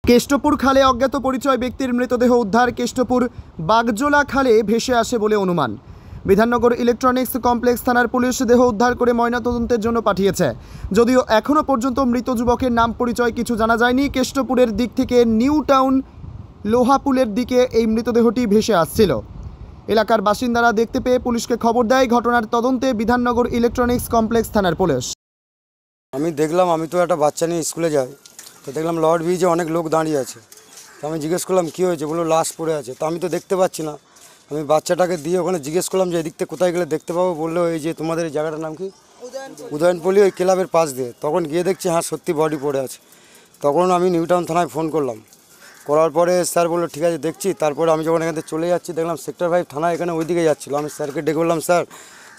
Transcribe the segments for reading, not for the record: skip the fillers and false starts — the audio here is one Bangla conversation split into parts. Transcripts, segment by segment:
কেষ্টপুর খালে অজ্ঞাত পরিচয় ব্যক্তির মৃতদেহ উদ্ধার। কেষ্টপুর বাগজোলা খালে ভেসে আসে বলে অনুমান। বিধাননগর ইলেকট্রনিক্স কমপ্লেক্স থানার পুলিশ দেহ উদ্ধার করে ময়নাতদন্তের জন্য পাঠিয়েছে। যদিও এখনও পর্যন্ত মৃত যুবকের নাম পরিচয় কিছু জানা যায়নি। কেষ্টপুরের দিক থেকে নিউ টাউন লোহাপুলের দিকে এই মৃতদেহটি ভেসে আসছিল। এলাকার বাসিন্দারা দেখতে পেয়ে পুলিশকে খবর দেয়। ঘটনার তদন্তে বিধাননগর ইলেকট্রনিক্স কমপ্লেক্স থানার পুলিশ। আমি দেখলাম, আমি তো একটা বাচ্চা নিয়ে স্কুলে যাই, তো দেখলাম লর্ড ব্রিজে অনেক লোক দাঁড়িয়ে আছে। তো আমি জিজ্ঞেস করলাম কী হয়েছে, বললো লাশ পড়ে আছে। তো আমি তো দেখতে পাচ্ছি না। আমি বাচ্চাটাকে দিয়ে ওখানে জিজ্ঞেস করলাম যে এদিক থেকে কোথায় গেলে দেখতে পাবো। বললো এই যে তোমাদের এই জায়গাটার নাম কি, উদয়নপল্লী, ওই ক্লাবের পাশ দিয়ে। তখন গিয়ে দেখছি হ্যাঁ সত্যি বডি পড়ে আছে। তখন আমি নিউ টাউন থানায় ফোন করলাম। করার পরে স্যার বললো ঠিক আছে দেখছি। তারপরে আমি যখন এখান থেকে চলে যাচ্ছি দেখলাম সেক্টর 5 থানা এখানে ওইদিকে যাচ্ছিলো। আমি স্যারকে ডেকে বললাম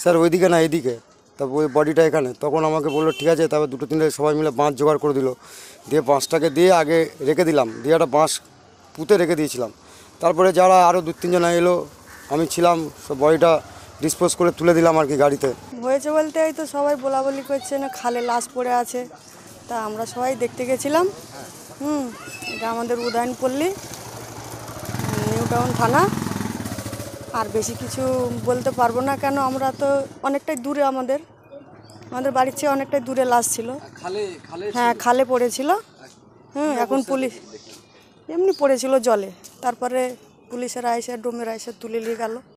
স্যার ওইদিকে না এইদিকে, তারপর ওই বডিটা এখানে। তখন আমাকে বললো ঠিক আছে। তারপর দুটো তিনটে সবাই মিলে বাঁশ জোগাড় করে দিল, দিয়ে বাঁশটাকে দিয়ে আগে রেখে দিলাম, দিয়ে একটা বাঁশ পুঁতে রেখে দিয়েছিলাম। তারপরে যারা আরও 2-3 জন এলো, আমি ছিলাম, সব বডিটা ডিসপোজ করে তুলে দিলাম আর কি গাড়িতে। হয়েছে বলতে এই তো সবাই বলাবলি করছে না খালে লাশ পড়ে আছে, তা আমরা সবাই দেখতে গেছিলাম। এটা আমাদের উদয়নপল্লী নিউ টাউন থানা। আর বেশি কিছু বলতে পারবো না, কেন আমরা তো অনেকটাই দূরে, আমাদের বাড়ির চেয়ে অনেকটাই দূরে লাশ ছিল। হ্যাঁ, খালে পড়েছিল। এখন পুলিশ এমনি পড়েছিল জলে, তারপরে পুলিশেরা এসে ডোমেরা এসে তুলে নিয়ে গেল।